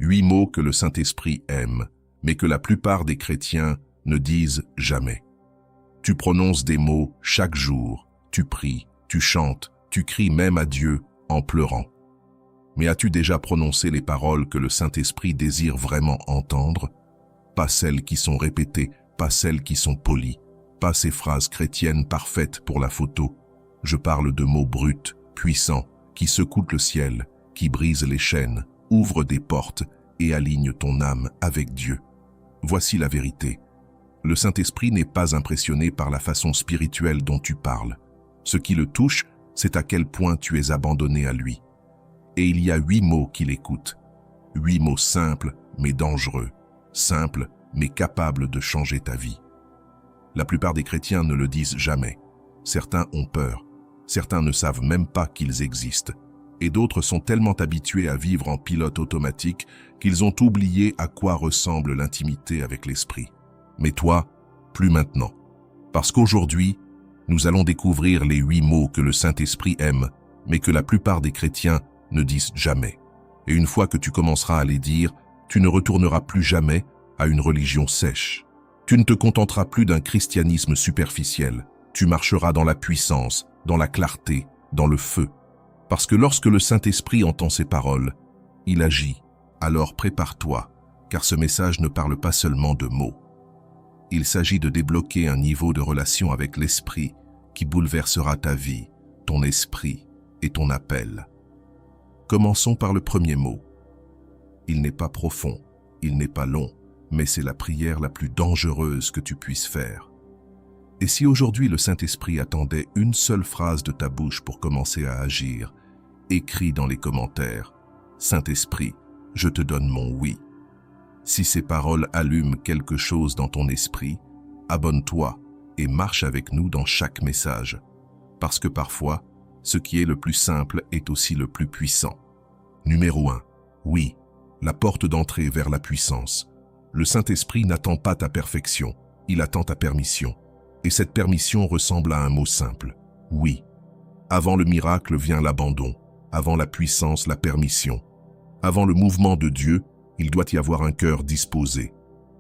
8 mots que le Saint-Esprit aime, mais que la plupart des chrétiens ne disent jamais. Tu prononces des mots chaque jour, tu pries, tu chantes, tu cries même à Dieu en pleurant. Mais as-tu déjà prononcé les paroles que le Saint-Esprit désire vraiment entendre? Pas celles qui sont répétées, pas celles qui sont polies, pas ces phrases chrétiennes parfaites pour la photo. Je parle de mots bruts, puissants, qui secouent le ciel, qui brisent les chaînes, ouvrent des portes et alignent ton âme avec Dieu. Voici la vérité. Le Saint-Esprit n'est pas impressionné par la façon spirituelle dont tu parles. Ce qui le touche, c'est à quel point tu es abandonné à lui. Et il y a 8 mots qu'il écoute. 8 mots simples mais dangereux, simples mais capables de changer ta vie. La plupart des chrétiens ne le disent jamais. Certains ont peur, certains ne savent même pas qu'ils existent. Et d'autres sont tellement habitués à vivre en pilote automatique qu'ils ont oublié à quoi ressemble l'intimité avec l'Esprit. Mais toi, plus maintenant. Parce qu'aujourd'hui, nous allons découvrir les 8 mots que le Saint-Esprit aime, mais que la plupart des chrétiens ne disent jamais. Et une fois que tu commenceras à les dire, tu ne retourneras plus jamais à une religion sèche. Tu ne te contenteras plus d'un christianisme superficiel. Tu marcheras dans la puissance, dans la clarté, dans le feu. Parce que lorsque le Saint-Esprit entend ces paroles, il agit. Alors prépare-toi, car ce message ne parle pas seulement de mots. Il s'agit de débloquer un niveau de relation avec l'Esprit qui bouleversera ta vie, ton esprit et ton appel. Commençons par le premier mot. Il n'est pas profond, il n'est pas long, mais c'est la prière la plus dangereuse que tu puisses faire. Et si aujourd'hui le Saint-Esprit attendait une seule phrase de ta bouche pour commencer à agir, écris dans les commentaires « Saint-Esprit, je te donne mon oui ». Si ces paroles allument quelque chose dans ton esprit, abonne-toi et marche avec nous dans chaque message. Parce que parfois, ce qui est le plus simple est aussi le plus puissant. Numéro 1. Oui, la porte d'entrée vers la puissance. Le Saint-Esprit n'attend pas ta perfection, il attend ta permission. Et cette permission ressemble à un mot simple. Oui. Avant le miracle vient l'abandon. Avant la puissance, la permission. Avant le mouvement de Dieu, il doit y avoir un cœur disposé.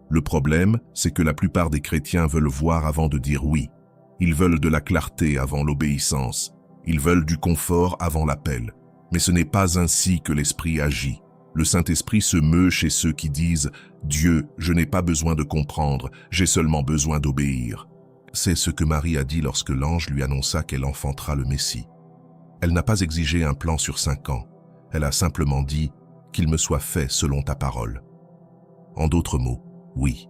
Le problème, c'est que la plupart des chrétiens veulent voir avant de dire oui. Ils veulent de la clarté avant l'obéissance. Ils veulent du confort avant l'appel. Mais ce n'est pas ainsi que l'Esprit agit. Le Saint-Esprit se meut chez ceux qui disent « Dieu, je n'ai pas besoin de comprendre, j'ai seulement besoin d'obéir ». C'est ce que Marie a dit lorsque l'ange lui annonça qu'elle enfantera le Messie. Elle n'a pas exigé un plan sur 5 ans. Elle a simplement dit « qu'il me soit fait selon ta parole ». En d'autres mots, oui.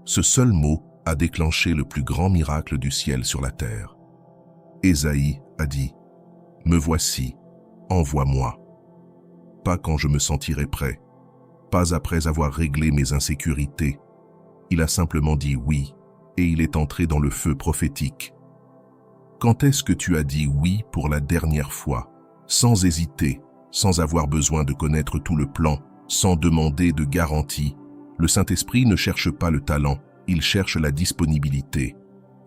Ce seul mot a déclenché le plus grand miracle du ciel sur la terre. Ésaïe a dit « Me voici, envoie-moi ». Pas quand je me sentirai prêt, pas après avoir réglé mes insécurités. Il a simplement dit oui, et il est entré dans le feu prophétique. Quand est-ce que tu as dit oui pour la dernière fois, sans hésiter, sans avoir besoin de connaître tout le plan, sans demander de garantie? Le Saint-Esprit ne cherche pas le talent, il cherche la disponibilité.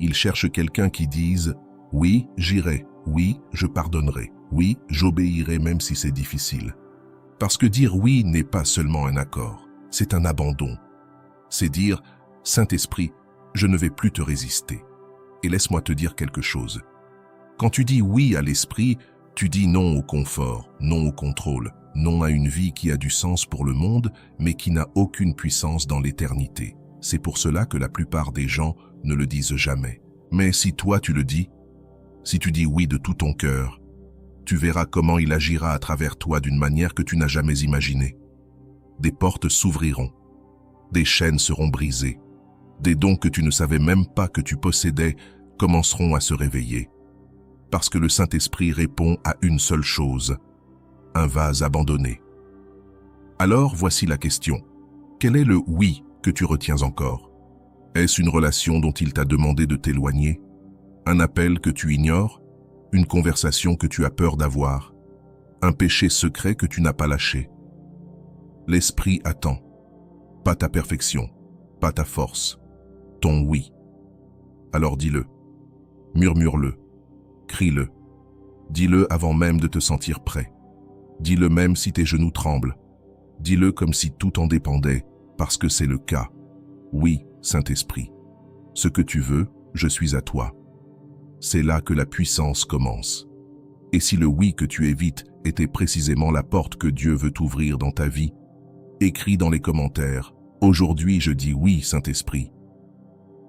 Il cherche quelqu'un qui dise « Oui, j'irai, oui, je pardonnerai, oui, j'obéirai même si c'est difficile ». Parce que dire oui n'est pas seulement un accord, c'est un abandon. C'est dire « Saint-Esprit, je ne vais plus te résister ». Et laisse-moi te dire quelque chose. Quand tu dis oui à l'Esprit, tu dis non au confort, non au contrôle, non à une vie qui a du sens pour le monde, mais qui n'a aucune puissance dans l'éternité. C'est pour cela que la plupart des gens ne le disent jamais. Mais si toi tu le dis, si tu dis oui de tout ton cœur, tu verras comment il agira à travers toi d'une manière que tu n'as jamais imaginée. Des portes s'ouvriront, des chaînes seront brisées, des dons que tu ne savais même pas que tu possédais commenceront à se réveiller. Parce que le Saint-Esprit répond à une seule chose, un vase abandonné. Alors voici la question. Quel est le oui que tu retiens encore? Est-ce une relation dont il t'a demandé de t'éloigner? Un appel que tu ignores? Une conversation que tu as peur d'avoir? Un péché secret que tu n'as pas lâché? L'Esprit attend. Pas ta perfection, pas ta force, ton oui. Alors dis-le, murmure-le, crie-le, dis-le avant même de te sentir prêt. Dis-le même si tes genoux tremblent. Dis-le comme si tout en dépendait, parce que c'est le cas. Oui, Saint-Esprit. Ce que tu veux, je suis à toi. C'est là que la puissance commence. Et si le oui que tu évites était précisément la porte que Dieu veut ouvrir dans ta vie, écris dans les commentaires « Aujourd'hui, je dis oui, Saint-Esprit ».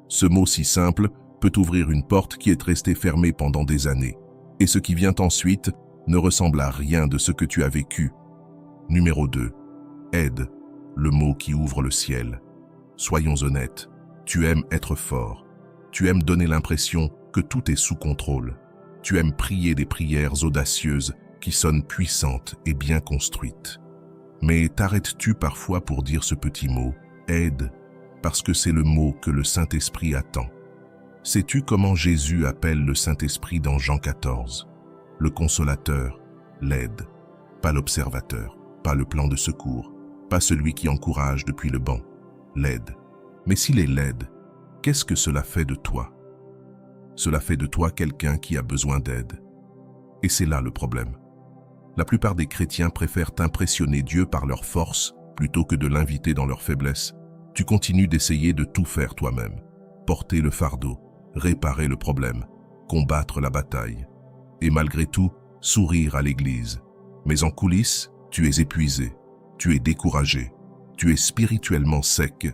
Ce mot si simple peut ouvrir une porte qui est restée fermée pendant des années. Et ce qui vient ensuite ne ressemble à rien de ce que tu as vécu. Numéro 2. Aide, le mot qui ouvre le ciel. Soyons honnêtes, tu aimes être fort. Tu aimes donner l'impression que tout est sous contrôle. Tu aimes prier des prières audacieuses qui sonnent puissantes et bien construites. Mais t'arrêtes-tu parfois pour dire ce petit mot « aide » parce que c'est le mot que le Saint-Esprit attend? Sais-tu comment Jésus appelle le Saint-Esprit dans Jean 14? Le consolateur, l'aide, pas l'observateur, pas le plan de secours, pas celui qui encourage depuis le banc, l'aide. Mais s'il est l'aide, qu'est-ce que cela fait de toi? Cela fait de toi quelqu'un qui a besoin d'aide. Et c'est là le problème. La plupart des chrétiens préfèrent impressionner Dieu par leur force plutôt que de l'inviter dans leur faiblesse. Tu continues d'essayer de tout faire toi-même, porter le fardeau, réparer le problème, combattre la bataille. Et malgré tout, sourire à l'église. Mais en coulisses, tu es épuisé, tu es découragé, tu es spirituellement sec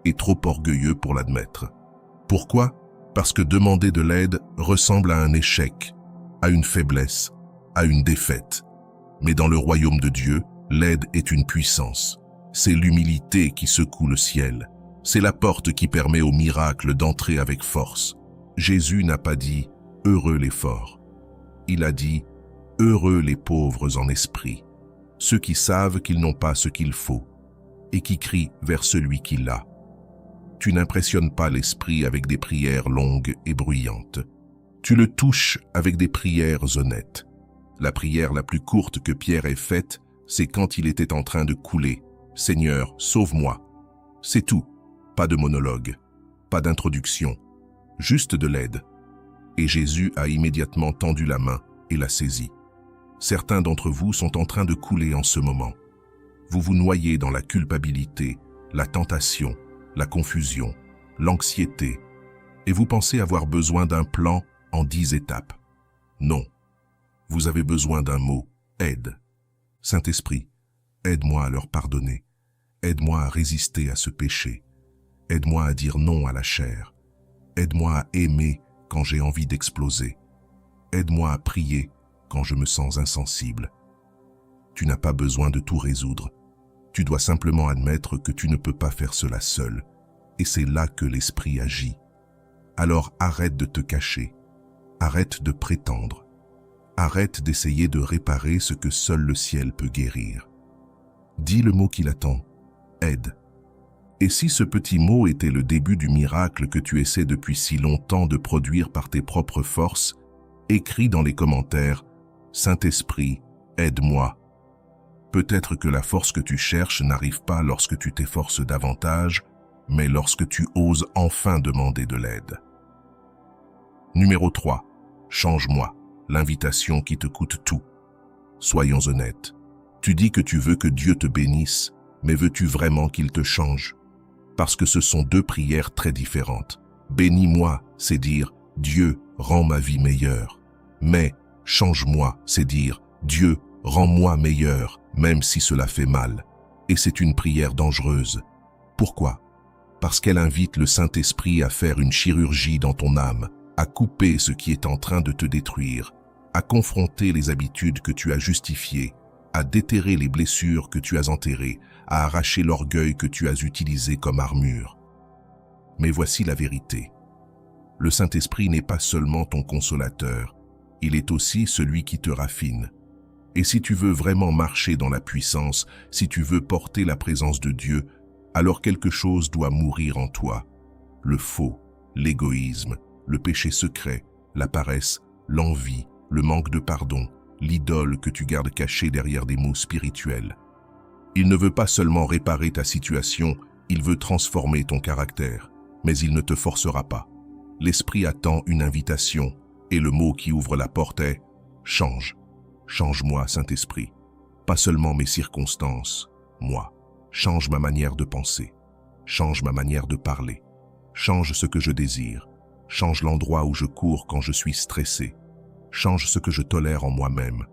et trop orgueilleux pour l'admettre. Pourquoi? Parce que demander de l'aide ressemble à un échec, à une faiblesse, à une défaite. Mais dans le royaume de Dieu, l'aide est une puissance. C'est l'humilité qui secoue le ciel. C'est la porte qui permet au miracle d'entrer avec force. Jésus n'a pas dit « heureux les forts ». Il a dit « heureux les pauvres en esprit », ceux qui savent qu'ils n'ont pas ce qu'il faut et qui crient vers celui qui l'a. Tu n'impressionnes pas l'esprit avec des prières longues et bruyantes. Tu le touches avec des prières honnêtes. La prière la plus courte que Pierre ait faite, c'est quand il était en train de couler. « Seigneur, sauve-moi ». C'est tout. Pas de monologue, pas d'introduction, juste de l'aide. Et Jésus a immédiatement tendu la main et l'a saisie. Certains d'entre vous sont en train de couler en ce moment. Vous vous noyez dans la culpabilité, la tentation, la confusion, l'anxiété, et vous pensez avoir besoin d'un plan en 10 étapes. Non, vous avez besoin d'un mot, aide. Saint-Esprit, aide-moi à leur pardonner, aide-moi à résister à ce péché, aide-moi à dire non à la chair, aide-moi à aimer quand j'ai envie d'exploser, aide-moi à prier quand je me sens insensible. Tu n'as pas besoin de tout résoudre. Tu dois simplement admettre que tu ne peux pas faire cela seul. Et c'est là que l'Esprit agit. Alors arrête de te cacher. Arrête de prétendre. Arrête d'essayer de réparer ce que seul le ciel peut guérir. Dis le mot qu'il attend. Aide. Et si ce petit mot était le début du miracle que tu essaies depuis si longtemps de produire par tes propres forces, écris dans les commentaires « Saint-Esprit, aide-moi ». Peut-être que la force que tu cherches n'arrive pas lorsque tu t'efforces davantage, mais lorsque tu oses enfin demander de l'aide. Numéro 3. Change-moi, l'invitation qui te coûte tout. Soyons honnêtes. Tu dis que tu veux que Dieu te bénisse, mais veux-tu vraiment qu'il te change? Parce que ce sont deux prières très différentes. Bénis-moi, c'est dire « Dieu, rends ma vie meilleure ». Mais change-moi, c'est dire « Dieu, rends-moi meilleur », même si cela fait mal. Et c'est une prière dangereuse. Pourquoi? Parce qu'elle invite le Saint-Esprit à faire une chirurgie dans ton âme, à couper ce qui est en train de te détruire, à confronter les habitudes que tu as justifiées, à déterrer les blessures que tu as enterrées, à arracher l'orgueil que tu as utilisé comme armure. Mais voici la vérité. Le Saint-Esprit n'est pas seulement ton consolateur, il est aussi celui qui te raffine. Et si tu veux vraiment marcher dans la puissance, si tu veux porter la présence de Dieu, alors quelque chose doit mourir en toi. Le faux, l'égoïsme, le péché secret, la paresse, l'envie, le manque de pardon, l'idole que tu gardes cachée derrière des mots spirituels. Il ne veut pas seulement réparer ta situation, il veut transformer ton caractère, mais il ne te forcera pas. L'Esprit attend une invitation, et le mot qui ouvre la porte est « change ». Change-moi, Saint-Esprit, pas seulement mes circonstances, moi. Change ma manière de penser. Change ma manière de parler. Change ce que je désire. Change l'endroit où je cours quand je suis stressé. Change ce que je tolère en moi-même.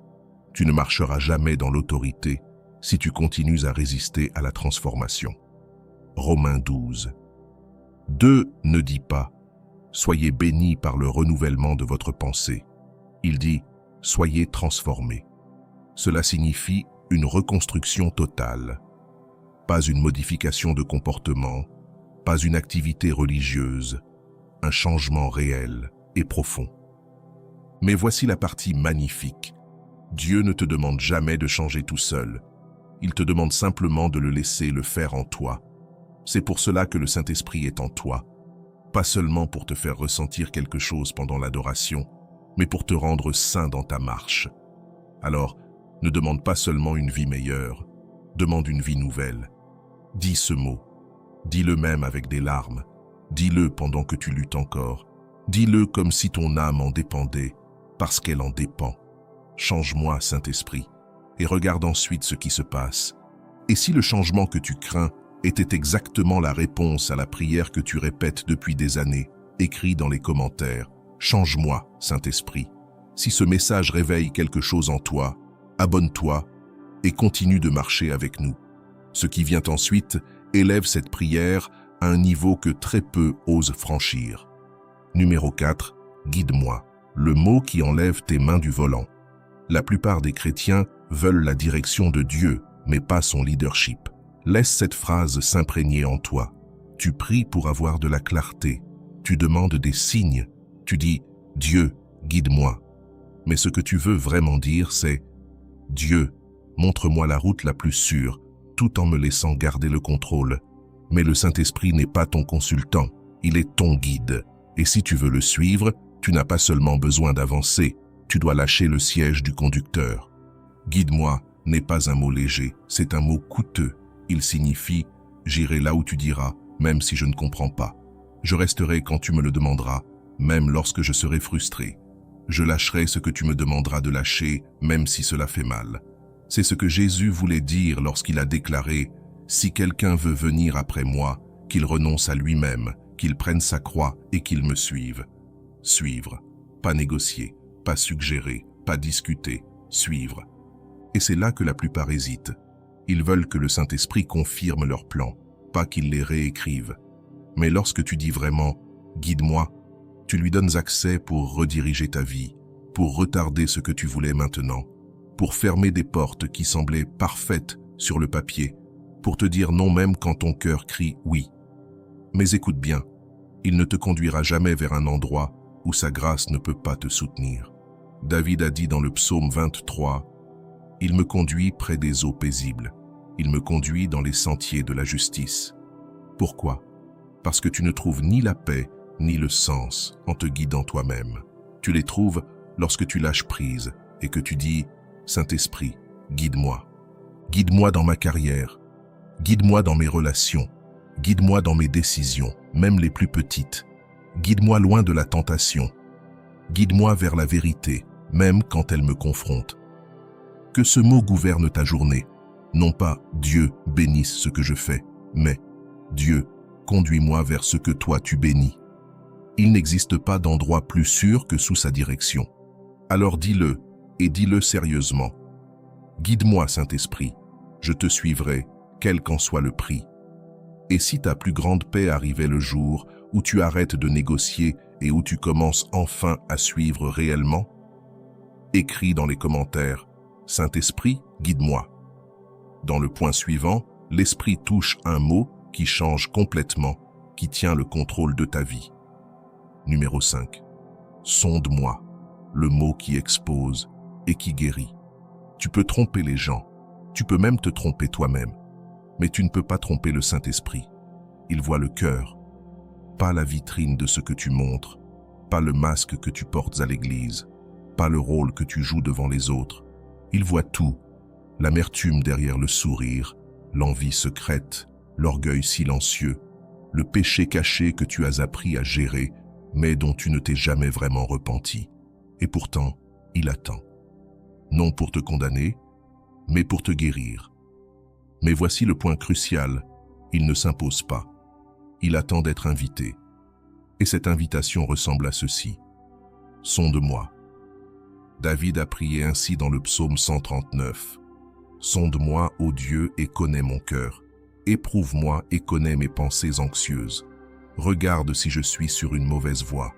Tu ne marcheras jamais dans l'autorité si tu continues à résister à la transformation. Romains 12. 2 ne dit pas « Soyez bénis par le renouvellement de votre pensée ». Il dit « Soyez transformés ». Cela signifie une reconstruction totale. Pas une modification de comportement, pas une activité religieuse, un changement réel et profond. Mais voici la partie magnifique. Dieu ne te demande jamais de changer tout seul. Il te demande simplement de le laisser le faire en toi. C'est pour cela que le Saint-Esprit est en toi. Pas seulement pour te faire ressentir quelque chose pendant l'adoration, mais pour te rendre saint dans ta marche. Alors, ne demande pas seulement une vie meilleure, demande une vie nouvelle. Dis ce mot. Dis-le même avec des larmes. Dis-le pendant que tu luttes encore. Dis-le comme si ton âme en dépendait, parce qu'elle en dépend. Change-moi, Saint-Esprit, et regarde ensuite ce qui se passe. Et si le changement que tu crains était exactement la réponse à la prière que tu répètes depuis des années, écris dans les commentaires « Change-moi, Saint-Esprit ». Si ce message réveille quelque chose en toi, abonne-toi et continue de marcher avec nous. Ce qui vient ensuite élève cette prière à un niveau que très peu osent franchir. Numéro 4. Guide-moi. Le mot qui enlève tes mains du volant. La plupart des chrétiens veulent la direction de Dieu, mais pas son leadership. Laisse cette phrase s'imprégner en toi. Tu pries pour avoir de la clarté. Tu demandes des signes. Tu dis « Dieu, guide-moi ». Mais ce que tu veux vraiment dire, c'est « Dieu, montre-moi la route la plus sûre, tout en me laissant garder le contrôle. » Mais le Saint-Esprit n'est pas ton consultant, il est ton guide. Et si tu veux le suivre, tu n'as pas seulement besoin d'avancer, tu dois lâcher le siège du conducteur. Guide-moi n'est pas un mot léger, c'est un mot coûteux. Il signifie « j'irai là où tu diras, même si je ne comprends pas. Je resterai quand tu me le demanderas, même lorsque je serai frustré. Je lâcherai ce que tu me demanderas de lâcher, même si cela fait mal. » C'est ce que Jésus voulait dire lorsqu'il a déclaré « Si quelqu'un veut venir après moi, qu'il renonce à lui-même, qu'il prenne sa croix et qu'il me suive. » Suivre, pas négocier, pas suggérer, pas discuter, suivre. Et c'est là que la plupart hésitent. Ils veulent que le Saint-Esprit confirme leurs plans, pas qu'il les réécrive. Mais lorsque tu dis vraiment « guide-moi », tu lui donnes accès pour rediriger ta vie, pour retarder ce que tu voulais maintenant, pour fermer des portes qui semblaient parfaites sur le papier, pour te dire non même quand ton cœur crie « oui ». Mais écoute bien, il ne te conduira jamais vers un endroit où sa grâce ne peut pas te soutenir. David a dit dans le psaume 23, « Il me conduit près des eaux paisibles, il me conduit dans les sentiers de la justice. » Pourquoi? Parce que tu ne trouves ni la paix ni le sens en te guidant toi-même. Tu les trouves lorsque tu lâches prise et que tu dis « Saint-Esprit, guide-moi. Guide-moi dans ma carrière, guide-moi dans mes relations, guide-moi dans mes décisions, même les plus petites. Guide-moi loin de la tentation. Guide-moi vers la vérité, même quand elle me confronte. » Que ce mot gouverne ta journée. Non pas « Dieu bénisse ce que je fais », mais « Dieu, conduis-moi vers ce que toi tu bénis. » Il n'existe pas d'endroit plus sûr que sous sa direction. Alors dis-le, et dis-le sérieusement. Guide-moi, Saint-Esprit, je te suivrai, quel qu'en soit le prix. Et si ta plus grande paix arrivait le jour où tu arrêtes de négocier et où tu commences enfin à suivre réellement? Écris dans les commentaires « Saint-Esprit, guide-moi ». Dans le point suivant, l'Esprit touche un mot qui change complètement, qui tient le contrôle de ta vie. Numéro 5. Sonde-moi, le mot qui expose et qui guérit. Tu peux tromper les gens, tu peux même te tromper toi-même, mais tu ne peux pas tromper le Saint-Esprit. Il voit le cœur, pas la vitrine de ce que tu montres, pas le masque que tu portes à l'église, pas le rôle que tu joues devant les autres. Il voit tout, l'amertume derrière le sourire, l'envie secrète, l'orgueil silencieux, le péché caché que tu as appris à gérer, mais dont tu ne t'es jamais vraiment repenti. Et pourtant, il attend. Non pour te condamner, mais pour te guérir. Mais voici le point crucial, il ne s'impose pas. Il attend d'être invité. Et cette invitation ressemble à ceci. Sonde-moi. David a prié ainsi dans le psaume 139. Sonde-moi, ô Dieu, et connais mon cœur. Éprouve-moi et connais mes pensées anxieuses. Regarde si je suis sur une mauvaise voie.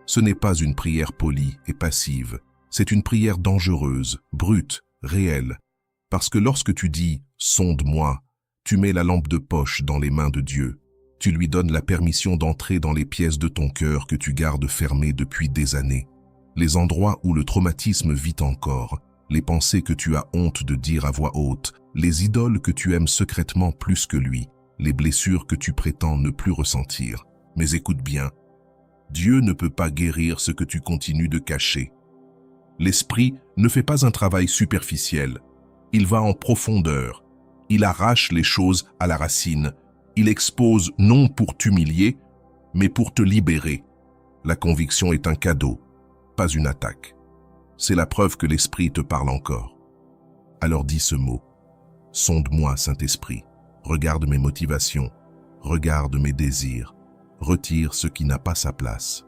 Ce n'est pas une prière polie et passive, c'est une prière dangereuse, brute, réelle. Parce que lorsque tu dis « sonde-moi », tu mets la lampe de poche dans les mains de Dieu. Tu lui donnes la permission d'entrer dans les pièces de ton cœur que tu gardes fermées depuis des années. Les endroits où le traumatisme vit encore, les pensées que tu as honte de dire à voix haute, les idoles que tu aimes secrètement plus que lui, les blessures que tu prétends ne plus ressentir. Mais écoute bien, Dieu ne peut pas guérir ce que tu continues de cacher. L'esprit ne fait pas un travail superficiel. Il va en profondeur. Il arrache les choses à la racine. Il expose non pour t'humilier, mais pour te libérer. La conviction est un cadeau, pas une attaque. C'est la preuve que l'Esprit te parle encore. Alors dis ce mot. Sonde-moi, Saint-Esprit. Regarde mes motivations. Regarde mes désirs. Retire ce qui n'a pas sa place.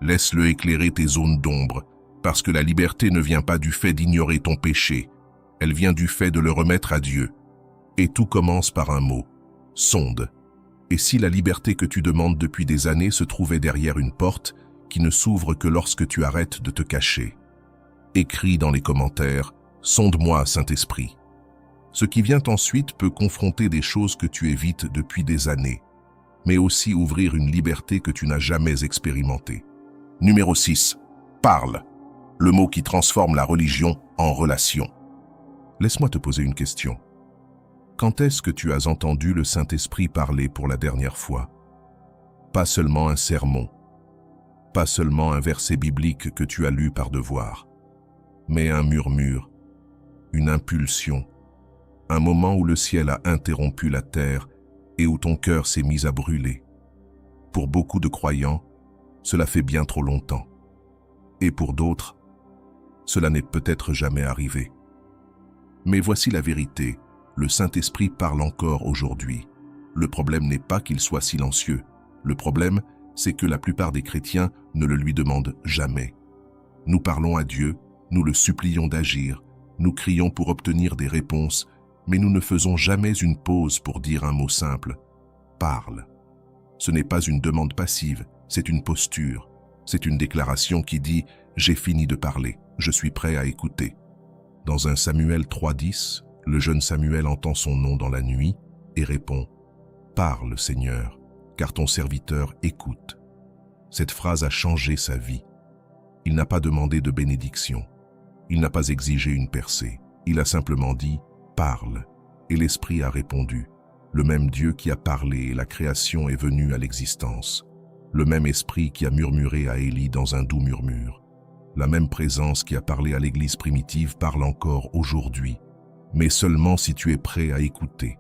Laisse-le éclairer tes zones d'ombre, parce que la liberté ne vient pas du fait d'ignorer ton péché. Elle vient du fait de le remettre à Dieu. Et tout commence par un mot. Sonde. Et si la liberté que tu demandes depuis des années se trouvait derrière une porte qui ne s'ouvre que lorsque tu arrêtes de te cacher? Écris dans les commentaires « Sonde-moi, Saint-Esprit ». Ce qui vient ensuite peut confronter des choses que tu évites depuis des années, mais aussi ouvrir une liberté que tu n'as jamais expérimentée. Numéro 6. Parle. Le mot qui transforme la religion en relation. Laisse-moi te poser une question. Quand est-ce que tu as entendu le Saint-Esprit parler pour la dernière fois? Pas seulement un sermon, pas seulement un verset biblique que tu as lu par devoir, mais un murmure, une impulsion, un moment où le ciel a interrompu la terre et où ton cœur s'est mis à brûler. Pour beaucoup de croyants, cela fait bien trop longtemps. Et pour d'autres, cela n'est peut-être jamais arrivé. Mais voici la vérité. Le Saint-Esprit parle encore aujourd'hui. Le problème n'est pas qu'il soit silencieux. Le problème, c'est que la plupart des chrétiens ne le lui demandent jamais. Nous parlons à Dieu, nous le supplions d'agir, nous crions pour obtenir des réponses, mais nous ne faisons jamais une pause pour dire un mot simple. Parle. Ce n'est pas une demande passive, c'est une posture. C'est une déclaration qui dit « J'ai fini de parler, je suis prêt à écouter ». Dans 1 Samuel 3,10, le jeune Samuel entend son nom dans la nuit et répond « Parle, Seigneur, car ton serviteur écoute ». Cette phrase a changé sa vie. Il n'a pas demandé de bénédiction. Il n'a pas exigé une percée. Il a simplement dit « Parle ». Et l'Esprit a répondu. Le même Dieu qui a parlé et la création est venue à l'existence. Le même Esprit qui a murmuré à Élie dans un doux murmure. La même présence qui a parlé à l'Église primitive parle encore aujourd'hui, mais seulement si tu es prêt à écouter.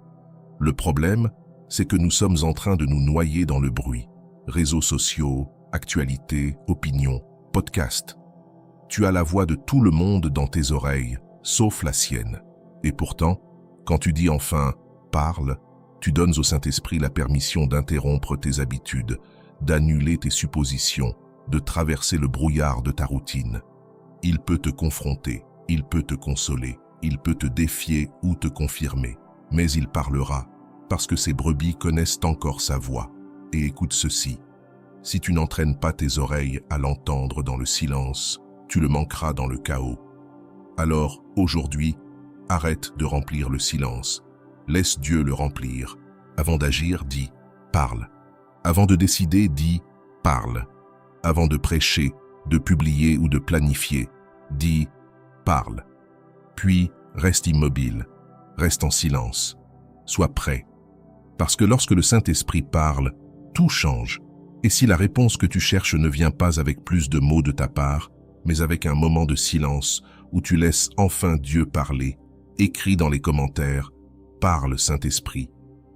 Le problème, c'est que nous sommes en train de nous noyer dans le bruit. Réseaux sociaux, actualités, opinions, podcasts. Tu as la voix de tout le monde dans tes oreilles, sauf la sienne. Et pourtant, quand tu dis enfin « parle », tu donnes au Saint-Esprit la permission d'interrompre tes habitudes, d'annuler tes suppositions, de traverser le brouillard de ta routine. Il peut te confronter, il peut te consoler, il peut te défier ou te confirmer, mais il parlera, parce que ses brebis connaissent encore sa voix. Et écoute ceci, si tu n'entraînes pas tes oreilles à l'entendre dans le silence, tu le manqueras dans le chaos. Alors, aujourd'hui, arrête de remplir le silence, laisse Dieu le remplir. Avant d'agir, dis « parle ». Avant de décider, dis « parle ». Avant de prêcher, de publier ou de planifier, dis « parle ». Puis, reste immobile, reste en silence, sois prêt. Parce que lorsque le Saint-Esprit parle, tout change. Et si la réponse que tu cherches ne vient pas avec plus de mots de ta part, mais avec un moment de silence où tu laisses enfin Dieu parler, écris dans les commentaires « Parle, Saint-Esprit ».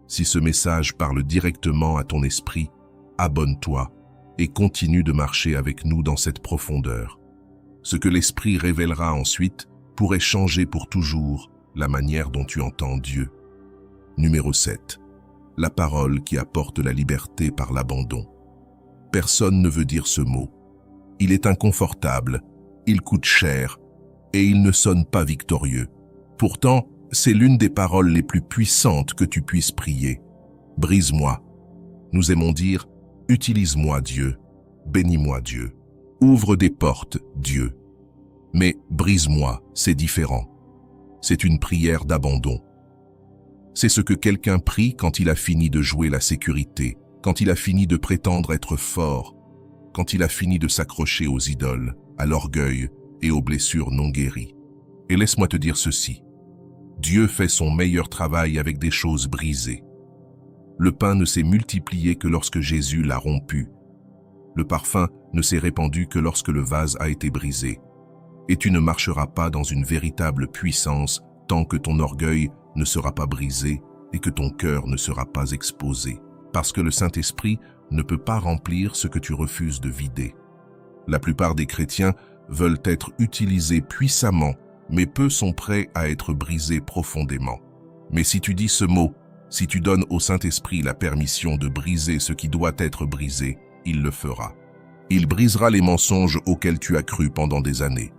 Si ce message parle directement à ton esprit, abonne-toi et continue de marcher avec nous dans cette profondeur. Ce que l'Esprit révélera ensuite pourrait changer pour toujours la manière dont tu entends Dieu. Numéro 7. La parole qui apporte la liberté par l'abandon. Personne ne veut dire ce mot. Il est inconfortable, il coûte cher et il ne sonne pas victorieux. Pourtant, c'est l'une des paroles les plus puissantes que tu puisses prier. Brise-moi. Nous aimons dire, utilise-moi Dieu, bénis-moi Dieu, ouvre des portes Dieu. Mais brise-moi, c'est différent. C'est une prière d'abandon. C'est ce que quelqu'un prie quand il a fini de jouer la sécurité, quand il a fini de prétendre être fort, quand il a fini de s'accrocher aux idoles, à l'orgueil et aux blessures non guéries. Et laisse-moi te dire ceci. Dieu fait son meilleur travail avec des choses brisées. Le pain ne s'est multiplié que lorsque Jésus l'a rompu. Le parfum ne s'est répandu que lorsque le vase a été brisé. Et tu ne marcheras pas dans une véritable puissance tant que ton orgueil ne sera pas brisé et que ton cœur ne sera pas exposé. Parce que le Saint-Esprit ne peut pas remplir ce que tu refuses de vider. La plupart des chrétiens veulent être utilisés puissamment, mais peu sont prêts à être brisés profondément. Mais si tu dis ce mot, si tu donnes au Saint-Esprit la permission de briser ce qui doit être brisé, il le fera. Il brisera les mensonges auxquels tu as cru pendant des années.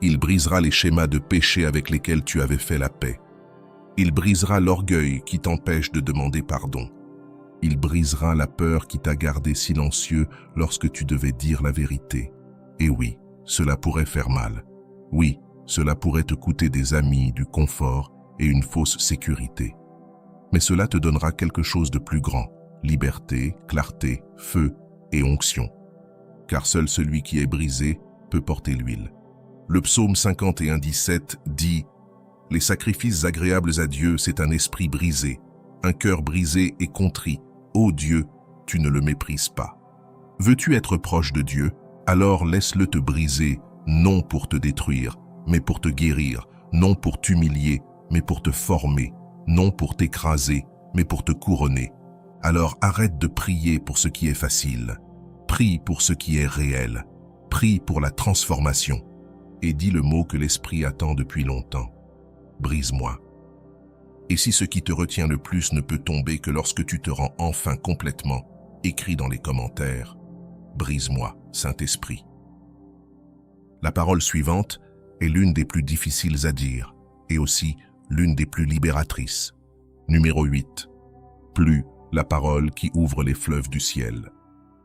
Il brisera les schémas de péché avec lesquels tu avais fait la paix. Il brisera l'orgueil qui t'empêche de demander pardon. Il brisera la peur qui t'a gardé silencieux lorsque tu devais dire la vérité. Et oui, cela pourrait faire mal. Oui, cela pourrait te coûter des amis, du confort et une fausse sécurité. Mais cela te donnera quelque chose de plus grand, liberté, clarté, feu et onction. Car seul celui qui est brisé peut porter l'huile. Le psaume 51:17 dit « Les sacrifices agréables à Dieu, c'est un esprit brisé, un cœur brisé et contrit. Ô Dieu, tu ne le méprises pas. » Veux-tu être proche de Dieu? Alors laisse-le te briser, non pour te détruire, mais pour te guérir, non pour t'humilier, mais pour te former, non pour t'écraser, mais pour te couronner. Alors arrête de prier pour ce qui est facile. Prie pour ce qui est réel. Prie pour la transformation. Et dis le mot que l'Esprit attend depuis longtemps. Brise-moi. Et si ce qui te retient le plus ne peut tomber que lorsque tu te rends enfin complètement, écris dans les commentaires. Brise-moi, Saint-Esprit. La parole suivante est l'une des plus difficiles à dire et aussi l'une des plus libératrices. Numéro 8. Plus, la parole qui ouvre les fleuves du ciel.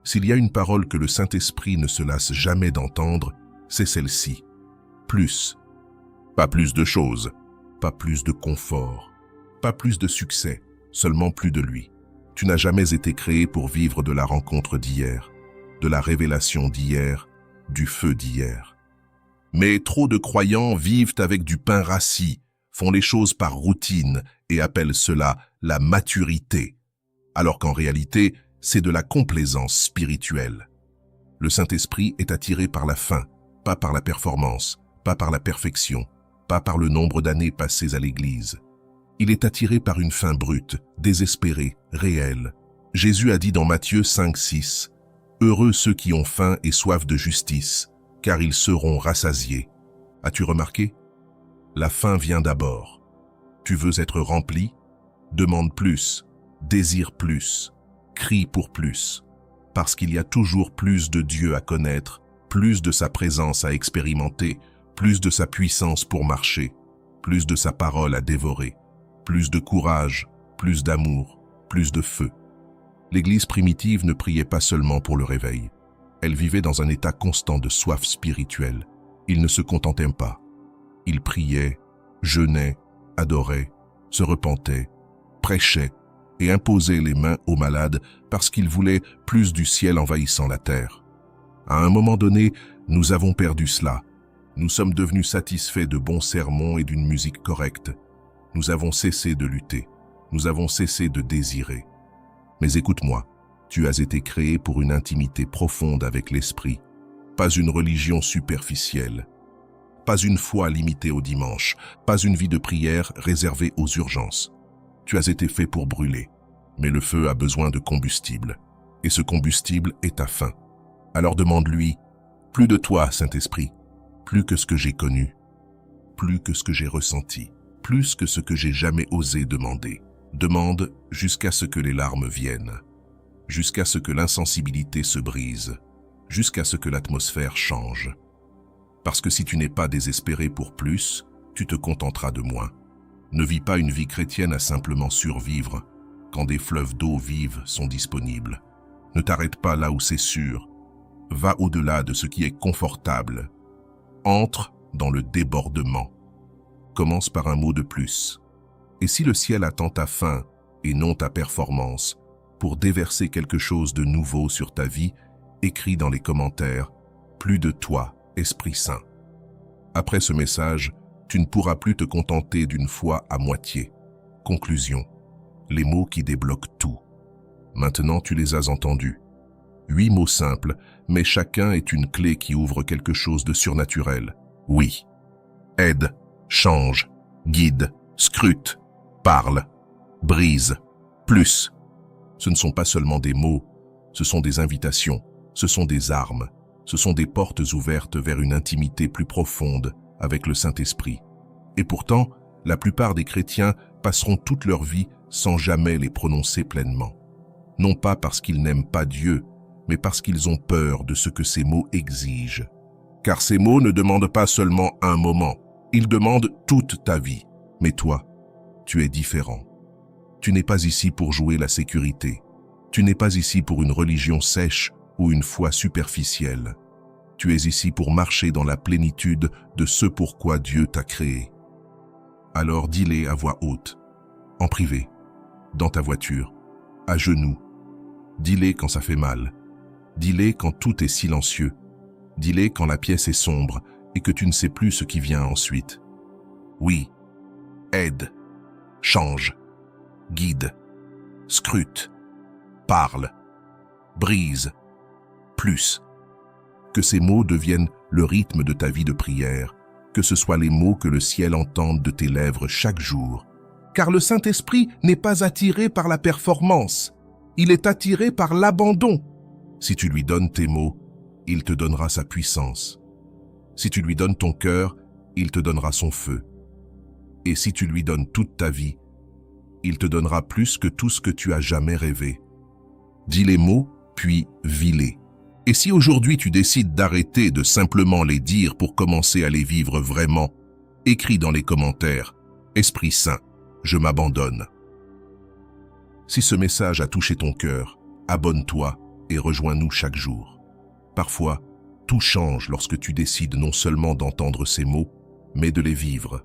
S'il y a une parole que le Saint-Esprit ne se lasse jamais d'entendre, c'est celle-ci. Plus. Pas plus de choses, pas plus de confort, pas plus de succès, seulement plus de lui. Tu n'as jamais été créé pour vivre de la rencontre d'hier, de la révélation d'hier, du feu d'hier. Mais trop de croyants vivent avec du pain rassis, font les choses par routine et appellent cela la maturité, alors qu'en réalité, c'est de la complaisance spirituelle. Le Saint-Esprit est attiré par la fin, pas par la performance, pas par la perfection, pas par le nombre d'années passées à l'Église. Il est attiré par une faim brute, désespérée, réelle. Jésus a dit dans Matthieu 5:6, « Heureux ceux qui ont faim et soif de justice, car ils seront rassasiés. » As-tu remarqué? La faim vient d'abord. Tu veux être rempli? Demande plus, désire plus, crie pour plus. Parce qu'il y a toujours plus de Dieu à connaître, plus de sa présence à expérimenter, plus de sa puissance pour marcher, plus de sa parole à dévorer, plus de courage, plus d'amour, plus de feu. L'Église primitive ne priait pas seulement pour le réveil. Elle vivait dans un état constant de soif spirituelle. Ils ne se contentaient pas. Ils priaient, jeûnaient, adoraient, se repentaient, prêchaient et imposaient les mains aux malades parce qu'ils voulaient plus du ciel envahissant la terre. À un moment donné, nous avons perdu cela. Nous sommes devenus satisfaits de bons sermons et d'une musique correcte. Nous avons cessé de lutter. Nous avons cessé de désirer. Mais écoute-moi, tu as été créé pour une intimité profonde avec l'Esprit, pas une religion superficielle, pas une foi limitée au dimanche, pas une vie de prière réservée aux urgences. Tu as été fait pour brûler, mais le feu a besoin de combustible, et ce combustible est ta faim. Alors demande-lui, plus de toi, Saint-Esprit, plus que ce que j'ai connu, plus que ce que j'ai ressenti. plus que ce que j'ai jamais osé demander. Demande jusqu'à ce que les larmes viennent, jusqu'à ce que l'insensibilité se brise, jusqu'à ce que l'atmosphère change. Parce que si tu n'es pas désespéré pour plus, tu te contenteras de moins. Ne vis pas une vie chrétienne à simplement survivre quand des fleuves d'eau vive sont disponibles. Ne t'arrête pas là où c'est sûr. Va au-delà de ce qui est confortable. Entre dans le débordement. Commence par un mot de plus. Et si le ciel attend ta fin et non ta performance pour déverser quelque chose de nouveau sur ta vie, écris dans les commentaires « Plus de toi, Esprit Saint ». Après ce message, tu ne pourras plus te contenter d'une foi à moitié. Conclusion. Les mots qui débloquent tout. Maintenant, tu les as entendus. 8 mots simples, mais chacun est une clé qui ouvre quelque chose de surnaturel. Oui. Aide, change, guide, scrute, parle, brise, plus. Ce ne sont pas seulement des mots, ce sont des invitations, ce sont des armes, ce sont des portes ouvertes vers une intimité plus profonde avec le Saint-Esprit. Et pourtant, la plupart des chrétiens passeront toute leur vie sans jamais les prononcer pleinement. Non pas parce qu'ils n'aiment pas Dieu, mais parce qu'ils ont peur de ce que ces mots exigent. Car ces mots ne demandent pas seulement un moment, ils demandent toute ta vie. Mais toi, tu es différent. Tu n'es pas ici pour jouer la sécurité. Tu n'es pas ici pour une religion sèche ou une foi superficielle. Tu es ici pour marcher dans la plénitude de ce pourquoi Dieu t'a créé. Alors dis-les à voix haute, en privé, dans ta voiture, à genoux. Dis-les quand ça fait mal. Dis-les quand tout est silencieux. Dis-les quand la pièce est sombre et que tu ne sais plus ce qui vient ensuite. Oui, aide, change, guide, scrute, parle, brise, plus. Que ces mots deviennent le rythme de ta vie de prière, que ce soit les mots que le ciel entende de tes lèvres chaque jour. Car le Saint-Esprit n'est pas attiré par la performance, il est attiré par l'abandon. Si tu lui donnes tes mots, il te donnera sa puissance. Si tu lui donnes ton cœur, il te donnera son feu. Et si tu lui donnes toute ta vie, il te donnera plus que tout ce que tu as jamais rêvé. Dis les mots, puis vis-les. Et si aujourd'hui tu décides d'arrêter de simplement les dire pour commencer à les vivre vraiment, écris dans les commentaires « Esprit Saint, je m'abandonne ». Si ce message a touché ton cœur, abonne-toi et rejoins-nous chaque jour. Parfois, tout change lorsque tu décides non seulement d'entendre ces mots, mais de les vivre.